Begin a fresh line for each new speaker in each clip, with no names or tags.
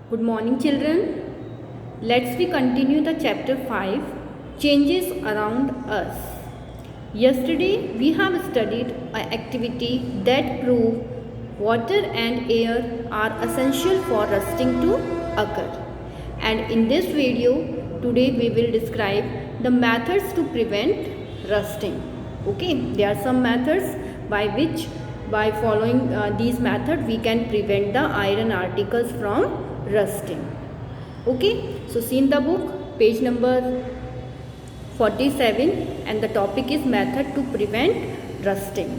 Good morning, children. Let's we continue the chapter 5, Changes Around Us. Yesterday we have studied an activity that prove water and air are essential for rusting to occur. And in this video, today we will describe the methods to prevent rusting. Okay, there are some methods by following these methods we can prevent the iron articles from rusting. Okay, so see in the book page number 47 and the topic is method to prevent rusting.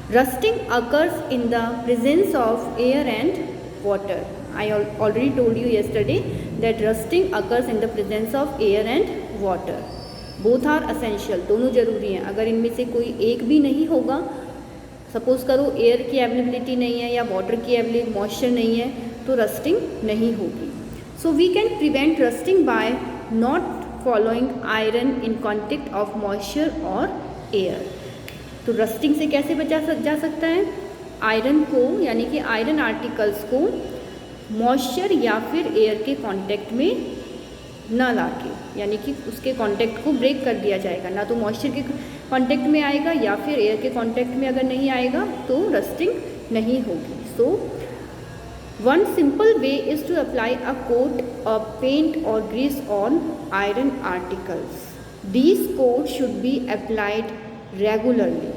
Rusting occurs in the presence of air and water. I already told you yesterday that rusting occurs in the presence of air and water. Both are essential, दोनों जरूरी हैं. अगर इनमें से कोई एक भी नहीं होगा, सपोज करो एयर की अवेलेबिलिटी नहीं है या वाटर की अवेलेबिलिटी मॉइस्चर नहीं है, तो रस्टिंग नहीं होगी. So we can prevent rusting by not following iron in contact of moisture और एयर. तो रस्टिंग से कैसे बचा जा सकता है? आयरन को यानी कि आयरन आर्टिकल्स को मॉइस्चर या फिर एयर के कांटेक्ट में ना लाके, यानी कि उसके कांटेक्ट को ब्रेक कर दिया जाएगा. ना तो मॉइस्चर के कांटेक्ट में आएगा या फिर एयर के कांटेक्ट में अगर नहीं आएगा तो रस्टिंग नहीं होगी. So one simple way is to apply a coat of paint और grease on iron articles. These coat should be applied regularly.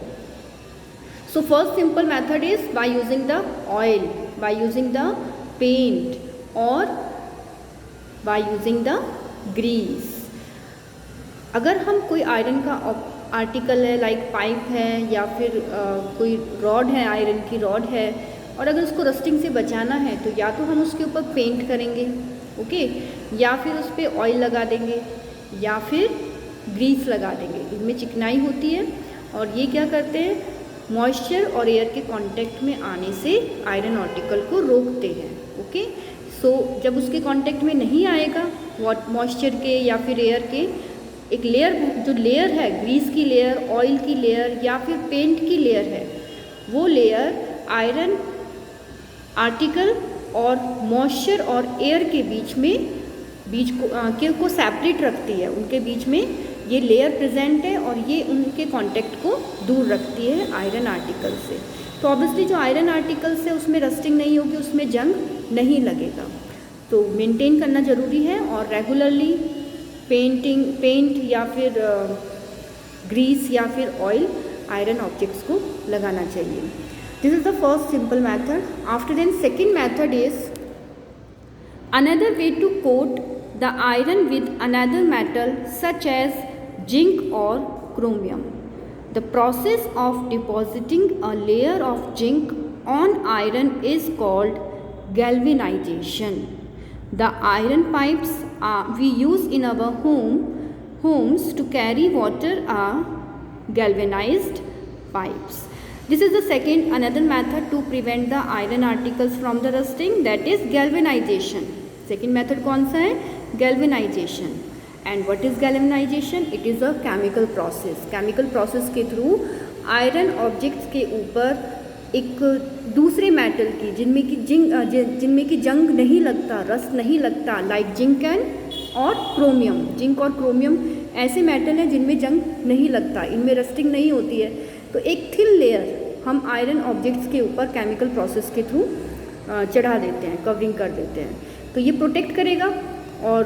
So first simple method is by using the oil, by using the paint or by using the grease. अगर हम कोई iron का article है like pipe है या फिर कोई rod है, आयरन की रॉड है, और अगर उसको रस्टिंग से बचाना है तो या तो हम उसके ऊपर पेंट करेंगे, ओके, या फिर उस पर ऑयल लगा देंगे या फिर ग्रीस लगा देंगे. इनमें चिकनाई होती है और ये क्या करते हैं, मॉइस्चर और एयर के कांटेक्ट में आने से आयरन आर्टिकल को रोकते हैं. ओके, सो जब उसके कांटेक्ट में नहीं आएगा मॉइस्चर के या फिर एयर के, एक लेयर जो लेयर है, ग्रीस की लेयर, ऑयल की लेयर या फिर पेंट की लेयर है, वो लेयर आयरन आर्टिकल और मॉइस्चर और एयर के बीच को सेपरेट रखती है. उनके बीच में ये लेयर प्रेजेंट है और ये उनके कांटेक्ट को दूर रखती है आयरन आर्टिकल से. तो ऑब्वियसली जो आयरन आर्टिकल्स है उसमें रस्टिंग नहीं होगी, उसमें जंग नहीं लगेगा. तो मेंटेन करना ज़रूरी है और रेगुलरली पेंट या फिर ग्रीस या फिर ऑयल आयरन ऑब्जेक्ट्स को लगाना चाहिए. This is the first simple method. After then second method is another way to coat the iron with another metal such as zinc or chromium. The process of depositing a layer of zinc on iron is called galvanization. The iron pipes we use in our homes to carry water are galvanized pipes. This is the another method to prevent the iron articles from the rusting, that is galvanization. Second method कौन सा है? Galvanisation. And what is galvanisation? It is a chemical process. Chemical process के through iron objects के ऊपर एक दूसरे metal की जिनमें की जंग नहीं लगता, रस्ट नहीं लगता, लाइक जिंक एंड और क्रोमियम. जिंक और क्रोमियम ऐसे मेटल हैं जिनमें जंग नहीं लगता, इनमें रस्टिंग नहीं होती है. तो एक थिन लेयर हम आयरन ऑब्जेक्ट्स के ऊपर केमिकल प्रोसेस के थ्रू चढ़ा देते हैं, कवरिंग कर देते हैं. तो ये प्रोटेक्ट करेगा और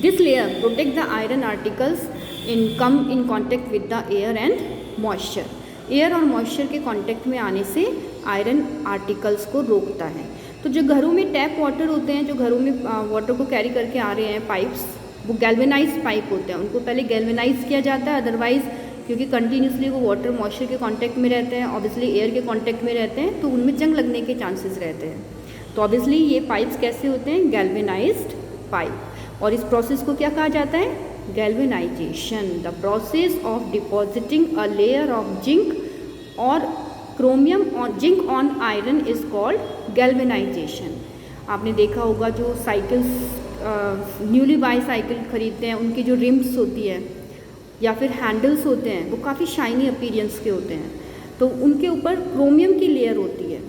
this layer protect the iron articles in contact with the air and moisture. Air और मॉइस्चर के कांटेक्ट में आने से आयरन आर्टिकल्स को रोकता है. तो जो घरों में टैप वाटर होते हैं, जो घरों में वाटर को कैरी करके आ रहे हैं पाइप्स, वो गैल्वेनाइज पाइप होते हैं. उनको पहले गैल्वेनाइज किया जाता है, अदरवाइज़ क्योंकि कंटिन्यूसली वो वाटर मॉइस्चर के कांटेक्ट में रहते हैं, ऑब्वियसली एयर के कांटेक्ट में रहते हैं, तो उनमें जंग लगने के चांसेस रहते हैं. तो ऑब्वियसली ये पाइप्स कैसे होते हैं? Galvanized pipe. और इस प्रोसेस को क्या कहा जाता है? Galvanization. The process of depositing a layer of zinc और क्रोमियम और zinc on iron is called galvanization. आपने देखा होगा जो साइकिल्स न्यूली बाई साइकिल खरीदते हैं, उनकी जो रिम्स होती है या फिर हैंडल्स होते हैं वो काफ़ी शाइनी अपीयरेंस के होते हैं. तो उनके ऊपर क्रोमियम की लेयर होती है.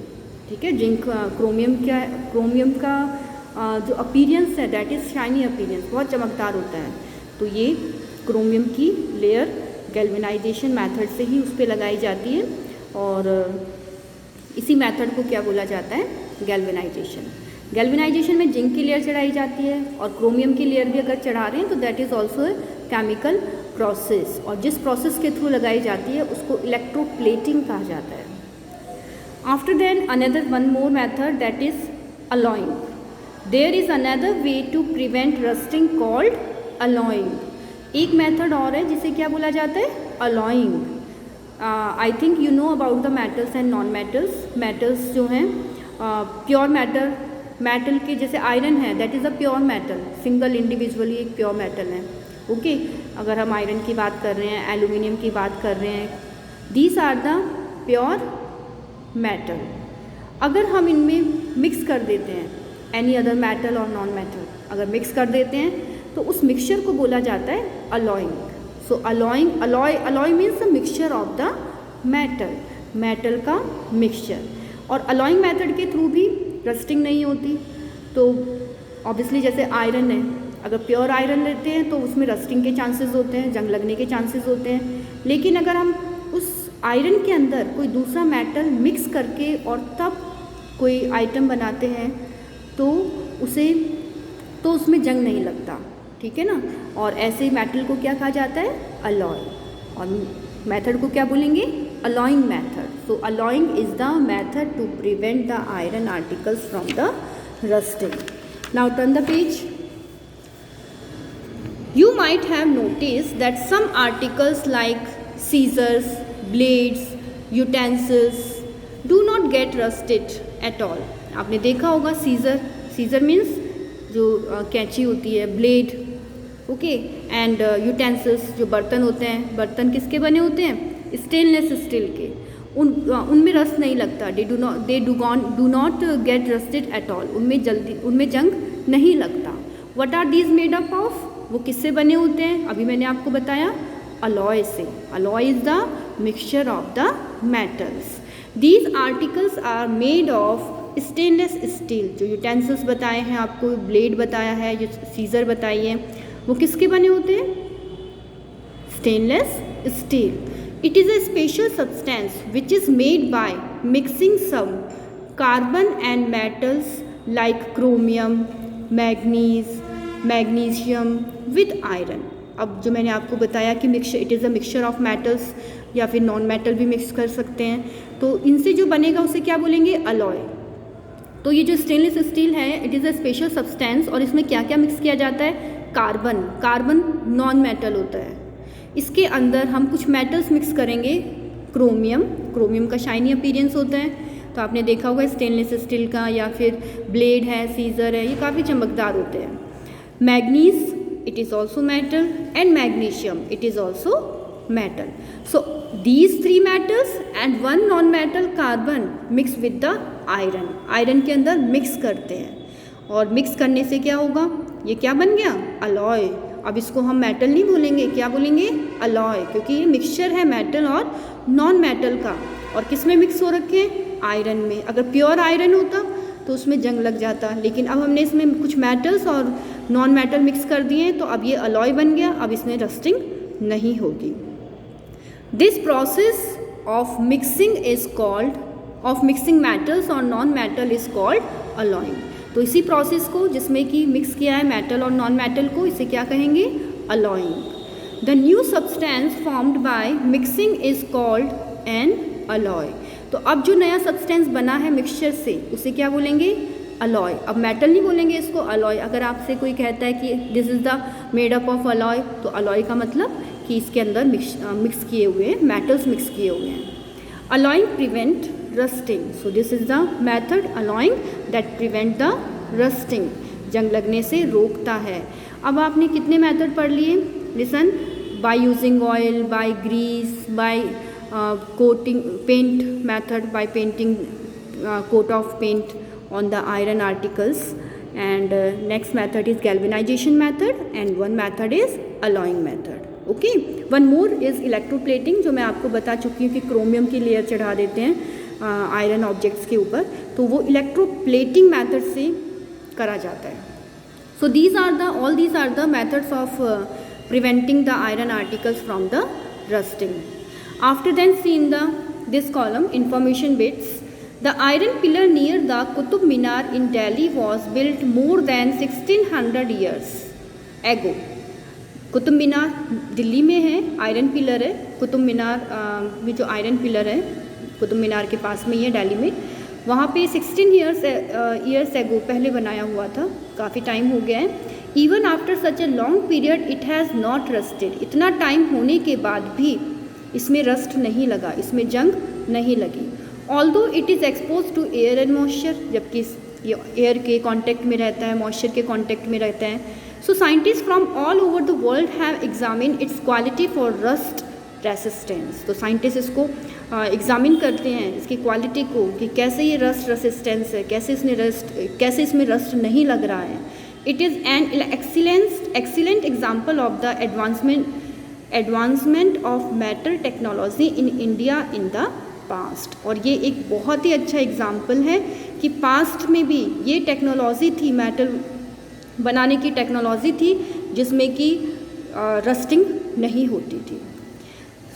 ठीक है, जिंक क्रोमियम का जो अपीयरेंस है दैट इज़ शाइनी अपीयरेंस, बहुत चमकदार होता है। तो ये क्रोमियम की लेयर गैल्वेनाइजेशन मेथड से ही उस पर लगाई जाती है और इसी मेथड को क्या बोला जाता है, गैल्वेनाइजेशन। गैल्वेनाइजेशन में जिंक की लेयर चढ़ाई जाती है और क्रोमियम की लेयर भी अगर चढ़ा रहे हैं तो that is also a chemical process, और जिस प्रोसेस के थ्रू लगाई जाती है उसको इलेक्ट्रोप्लेटिंग कहा जाता है। After then another one more method that is alloying. There is another way to prevent rusting called alloying. एक मेथड और है जिसे क्या बोला जाता है, alloying. I think you know about the metals and non-metals. Metals जो हैं प्योर मेटल के जैसे आयरन है that is a pure metal, single individually एक प्योर मेटल है। ओके, अगर हम आयरन की बात कर रहे हैं, एल्यूमिनियम की बात कर रहे हैं, these are the pure metal. अगर हम इनमें मिक्स कर देते हैं एनी अदर मेटल और नॉन मेटल, अगर मिक्स कर देते हैं तो उस मिक्सचर को बोला जाता है alloying. So alloying, alloy means the mixture of the metal का मिक्सचर। और अलॉइंग मेथड के थ्रू भी रस्टिंग नहीं होती। तो ऑब्वियसली जैसे आयरन है, अगर प्योर आयरन लेते हैं तो उसमें रस्टिंग के चांसेस होते हैं, जंग लगने के चांसेस होते हैं। लेकिन अगर हम उस आयरन के अंदर कोई दूसरा मेटल मिक्स करके और तब कोई आइटम बनाते हैं तो उसमें जंग नहीं लगता, ठीक है ना। और ऐसे मेटल को क्या कहा जाता है, अलॉय। और मेथड को क्या बोलेंगे, alloying method. So alloying is the method to prevent the iron articles from the rusting. Now turn the page. You might have noticed that some articles like scissors, blades, utensils do not get rusted at all. आपने देखा होगा scissor means जो कैंची होती है, blade, okay, and utensils जो बर्तन होते हैं, बर्तन किसके बने होते हैं, स्टेनलेस स्टील के, उनमें रस्ट नहीं लगता। They do not get rusted at all, उनमें जंग नहीं लगता। What are these made up of, वो किससे बने होते हैं, अभी मैंने आपको बताया अलॉय से। Alloy is the mixture of the metals. These articles are made of stainless steel. जो यूटेंसिल्स बताए हैं आपको, ब्लेड बताया है, जो सीजर बताई है, वो किसके बने होते हैं, stainless steel. It is a special substance which is made by mixing some carbon and metals like chromium, magnesium with iron. अब जो मैंने आपको बताया कि mixture, it is a mixture of metals, या फिर नॉन मेटल भी मिक्स कर सकते हैं, तो इनसे जो बनेगा उसे क्या बोलेंगे, अलॉय। तो ये जो स्टेनलेस स्टील है, it is a special substance, और इसमें क्या क्या मिक्स किया जाता है, कार्बन नॉन मेटल होता है। इसके अंदर हम कुछ मेटल्स मिक्स करेंगे, क्रोमियम का शाइनी अपीयरेंस होता है, तो आपने देखा होगा स्टेनलेस स्टील का, या फिर ब्लेड है, सीजर है, ये काफ़ी चमकदार होते हैं। Manganese, it is also metal, and magnesium, it is also metal. So these three metals and one non-metal carbon mix with the iron के अंदर मिक्स करते हैं, और मिक्स करने से क्या होगा, ये क्या बन गया, अलॉय। अब इसको हम मेटल नहीं बोलेंगे, क्या बोलेंगे, अलॉय, क्योंकि ये मिक्सचर है मेटल और नॉन मेटल का। और किस में मिक्स हो रखे हैं, आयरन में। अगर प्योर आयरन होता तो उसमें जंग लग जाता, लेकिन अब हमने इसमें कुछ मेटल्स और नॉन मेटल मिक्स कर दिए तो अब ये अलॉय बन गया, अब इसमें रस्टिंग नहीं होगी। This process of mixing metals और non metal is called alloying. तो इसी प्रोसेस को जिसमें कि मिक्स किया है मेटल और नॉन मेटल को, इसे क्या कहेंगे, alloying. The new substance formed by mixing is called an alloy. तो अब जो नया सब्सटेंस बना है मिक्सचर से, उसे क्या बोलेंगे, अलॉय। अब मेटल नहीं बोलेंगे इसको, अलॉय। अगर आपसे कोई कहता है कि this is the made up of alloy, तो अलॉय का मतलब कि इसके अंदर मिक्स किए हुए हैं, मेटल्स मिक्स किए हुए हैं। Alloying prevent rusting. So this is the method alloying that prevent the rusting, जंग लगने से रोकता है। अब आपने कितने मेथड पढ़ लिए, listen, by using oil, by grease, by coating, paint method, by painting coat of paint on the iron articles, and next method is galvanization method, and one method is alloying method. Okay, one more is electroplating, जो मैं आपको बता चुकी हूँ कि chromium की layer चढ़ा देते हैं आयरन ऑब्जेक्ट्स के ऊपर, तो वो इलेक्ट्रोप्लेटिंग मेथड से करा जाता है. So all these are the methods of preventing the iron articles from the rusting. After then, see in this column information bits. The iron pillar near the Qutub Minar in Delhi was built more than 1600 years ago. Qutub Minar Delhi में है, iron pillar है. कुतुब मीनार में जो iron pillar है कुतुब मीनार के पास में ही है दिल्ली में, वहाँ पे 16 ईयर्स एगो पहले बनाया हुआ था. काफ़ी टाइम हो गया है. Even after such a long period it has not rusted. इतना टाइम होने के बाद भी इसमें रस्ट नहीं लगा, इसमें जंग नहीं लगी. Although it is expose to air and moisture, जबकि ये एयर के कांटेक्ट में रहता है, मॉइस्चर के कांटेक्ट में रहता है. So scientist from all over the world have examine it's quality for rust resistance. तो साइंटिस्ट इसको एग्जामिन करते हैं, इसकी क्वालिटी को, कि कैसे ये रस्ट रेसिस्टेंस है, कैसे इसमें रस्ट नहीं लग रहा है. It is an excellent example of the advancement of metal technology in India in the past. और ये एक बहुत ही अच्छा एग्जाम्पल है कि पास्ट में भी ये टेक्नोलॉजी थी, मेटल बनाने की टेक्नोलॉजी थी जिसमें कि रस्टिंग नहीं होती थी.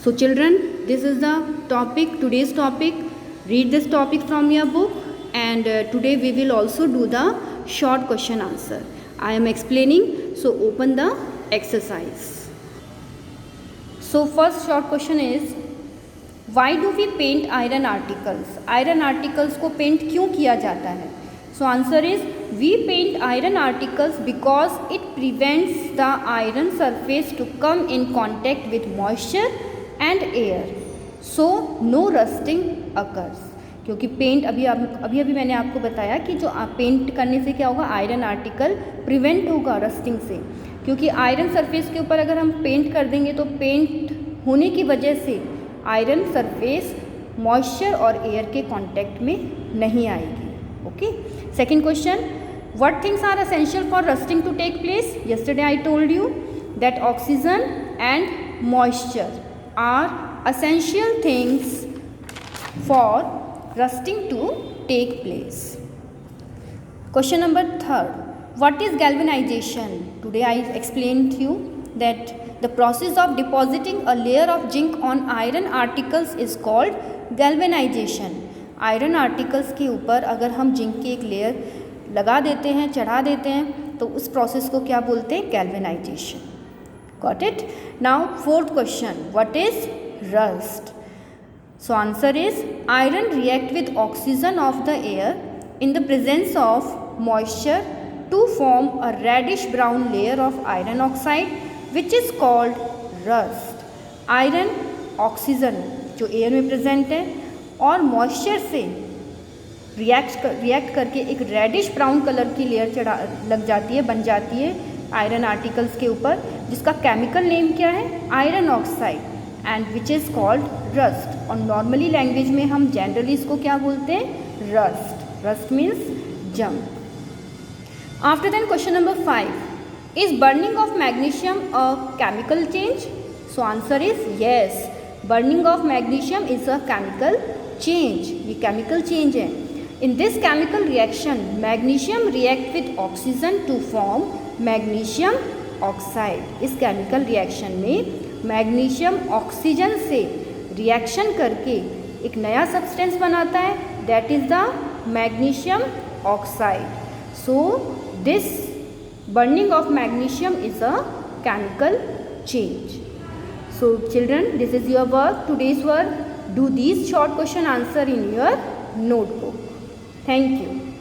So children, this is the topic, today's topic. Read this topic from your book, and today we will also do the short question answer. I am explaining, so open the exercise. So first short question is, why do we paint iron articles? Iron articles को paint क्यों किया जाता है? So answer is, we paint iron articles because it prevents the iron surface to come in contact with moisture and air, so no rusting occurs. क्योंकि paint अभी मैंने आपको बताया कि जो पेंट करने से क्या होगा, आयरन आर्टिकल प्रिवेंट होगा रस्टिंग से. क्योंकि आयरन सरफेस के ऊपर अगर हम पेंट कर देंगे तो पेंट होने की वजह से आयरन सरफेस मॉइस्चर और एयर के कांटेक्ट में नहीं आएगी. Okay. Second question, what things are essential for rusting to take place? Yesterday I told you that oxygen and moisture are essential things for rusting to take place. Question number 3, what is galvanization? Today I explained to you that the process of depositing a layer of zinc on iron articles is called galvanization. Iron articles के ऊपर अगर हम zinc की एक layer लगा देते हैं, चढ़ा देते हैं, तो उस प्रोसेस को क्या बोलते हैं? Galvanisation. Got it? Now fourth question, what is rust? So answer is, iron react with oxygen of the air in the presence of moisture to form a reddish brown layer of iron oxide which is called rust. Iron oxygen जो air में present है और moisture से react करके एक reddish brown colour की layer लग जाती है, बन जाती है आयरन आर्टिकल्स के ऊपर, जिसका केमिकल नेम क्या है? Iron oxide, and which is called rust. और नॉर्मली लैंग्वेज में हम जनरली इसको क्या बोलते हैं? रस्ट. रस्ट मीन्स जंग. After then question number 5, is burning of magnesium a chemical change? So answer is yes, burning of magnesium is a chemical change. ये chemical change है. In this chemical reaction magnesium react with oxygen to form magnesium oxide. इस chemical reaction में magnesium oxygen से reaction करके एक नया substance बनाता है, that is the magnesium oxide. So this burning of magnesium is a chemical change. So children, this is your work, today's work. Do these short question answer in your notebook. Thank you.